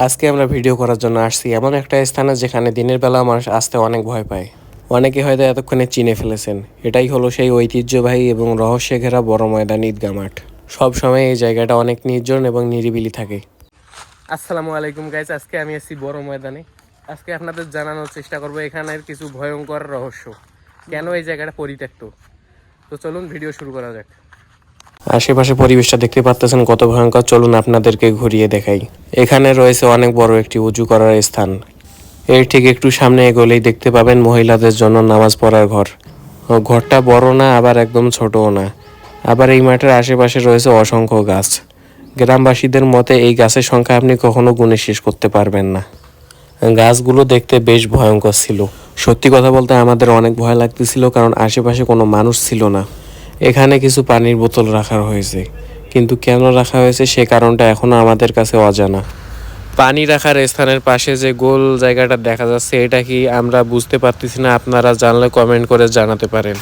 আজকে আমরা ভিডিও করার জন্য আসছি এমন একটা স্থানে যেখানে দিনের বেলা মানুষ আসতে অনেক ভয় পায়। অনেকে হয়তো এতক্ষণে চিনে ফেলেছেন, এটাই হলো সেই ঐতিহ্যবাহী এবং রহস্যে ঘেরা বড় ময়দান ঈদগাহ মাঠ। সব সময় এই জায়গাটা অনেক নির্জন এবং নিরিবিলি থাকে। আসসালামু আলাইকুম গাইস, আজকে আমি আছি বড় ময়দানে। আজকে আপনাদের জানানোর চেষ্টা করব এখানের কিছু ভয়ঙ্কর রহস্য, কেন এই জায়গাটা পরিত্যক্ত। তো চলুন ভিডিও শুরু করা যাক। আশেপাশে পরিবেশটা দেখতে পাচ্ছেন কত ভয়ঙ্কর, চলুন আপনাদেরকে ঘুরিয়ে দেখাই। এখানে রয়েছে অনেক বড় একটি উজু করার স্থান। এর ঠিক একটু সামনে এগোলেই দেখতে পাবেন মহিলাদের জন্য নামাজ পড়ার ঘর। ঘরটা বড় না, আবার একদম ছোটও না। আবার এই মাঠের আশেপাশে রয়েছে অসংখ্য গাছ। গ্রামবাসীদের মতে এই গাছের সংখ্যা আপনি কখনো গুণে শেষ করতে পারবেন না। গাছগুলো দেখতে বেশ ভয়ঙ্কর ছিল। সত্যি কথা বলতে আমাদের অনেক ভয় লাগতেছিল, কারণ আশেপাশে কোনো মানুষ ছিল না। এখানে কিছু পানির বোতল রাখা হয়েছে, কিন্তু কেন রাখা হয়েছে সে কারণটা এখনো আমাদের কাছে অজানা। পানি রাখার স্থানের পাশে যে গোল জায়গাটা দেখা যাচ্ছে, এটা কি আমরা বুঝতে পারতেছি না। আপনারা জানলে কমেন্ট করে জানাতে পারেন।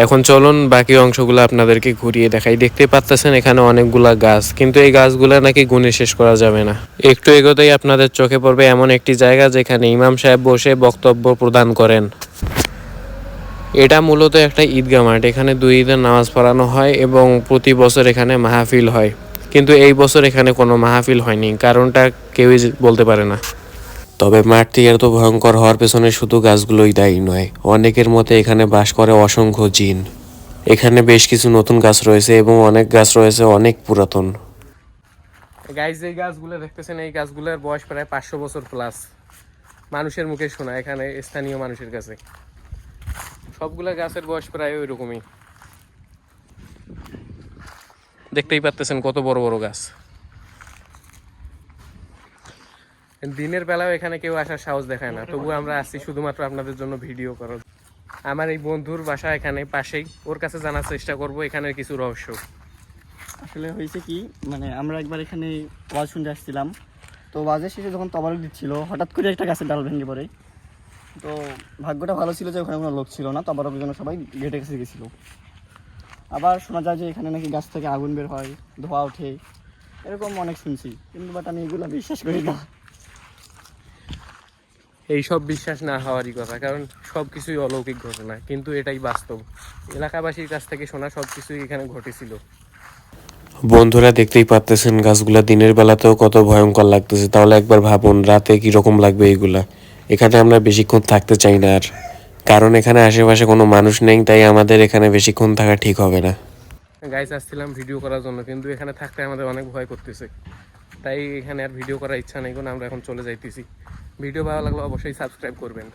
এখন চলুন বাকি অংশগুলো আপনাদেরকে ঘুরিয়ে দেখাই। দেখতে পাচ্ছেন এখানে অনেকগুলা গাছ, কিন্তু এই গাছগুলা নাকি গুণে শেষ করা যাবে না। একটু এগোতেই আপনাদের চোখে পড়বে এমন একটি জায়গা যেখানে ইমাম সাহেব বসে বক্তব্য প্রদান করেন। এটা মূলত একটা ঈদগাহ মাঠ। এখানে 2 ঈদের নামাজ পড়ানো হয় এবং প্রতি বছর এখানে মাহফিল হয়। কিন্তু এই বছর এখানে কোনো মাহফিল হয়নি, কারণটা কেউই বলতে পারে না। তবে মাঠটি এত ভয়ঙ্কর হওয়ার পেছনে শুধু গাছগুলোই দায়ী নয়। অনেকের মতে এখানে বাস করে অসংখ্য জিন। এখানে বেশ কিছু নতুন গাছ রয়েছে এবং অনেক গাছ রয়েছে অনেক পুরাতন। গাইজ, এই গাছগুলো দেখতেছেন, এই গাছগুলোর বয়স প্রায় 500 বছর প্লাস। মানুষের মুখে শোনা, এখানে স্থানীয় মানুষের কাছে সবগুলা গাছের বয়স প্রায় ওই রকমই। দেখতেই পাচ্ছেন কত বড় বড় গাছ। দিনের বেলাও এখানে কেউ আসার সাহস দেখায় না, তবু আমরা আসছি শুধুমাত্র আপনাদের জন্য ভিডিও করার। আমার এই বন্ধুর বাসা এখানে পাশেই, ওর কাছে জানার চেষ্টা করব এখানের কিছু রহস্য। আসলে হয়েছে কি, আমরা একবার এখানে ওয়াজ শুনতে আসছিলাম। তো ওয়াজের শেষে যখন তবারক দিচ্ছিল, হঠাৎ করে একটা গাছের ডাল ভেঙে পড়ে। তো ভাগ্যটা ভালো ছিল যে ওখানে কোনো লোক ছিল না, তবারকের জন্য সবাই গেটের কাছে গেছিলো। আবার শোনা যায় যে এখানে নাকি গাছ থেকে আগুন বের হয়, ধোঁয়া ওঠে, এরকম অনেক শুনছি, কিন্তু বাট আমি এগুলো বিশ্বাস করি না। এইসব বিশ্বাস না হওয়ারই কথা, কারণ সব কিছুই অলৌকিক ঘটনা, কিন্তু এটাই বাস্তব। এলাকাবাসীর কাছ থেকে শোনা সব কিছুই এখানে ঘটেছিল। বন্ধুরা, দেখতেই পাচ্ছেন গাছগুলা দিনের বেলাতেও কত ভয়ঙ্কর লাগতেছে, তাহলে একবার ভাবুন রাতে কিরকম লাগবে এইগুলা। এখানে আমরা বেশিক্ষণ থাকতে চাই না আর, কারণ এখানে আশেপাশে কোনো মানুষ নেই, তাই আমাদের এখানে বেশিক্ষণ থাকা ঠিক হবে না। গাইস, আসছিলাম ভিডিও করার জন্য, কিন্তু এখানে থাকতে আমাদের অনেক ভয় করতেছে, তাই এখানে আর ভিডিও করার ইচ্ছা নেই। আমরা এখন চলে যাইতেছি। ভিডিও ভালো লাগলে অবশ্যই সাবস্ক্রাইব করবেন।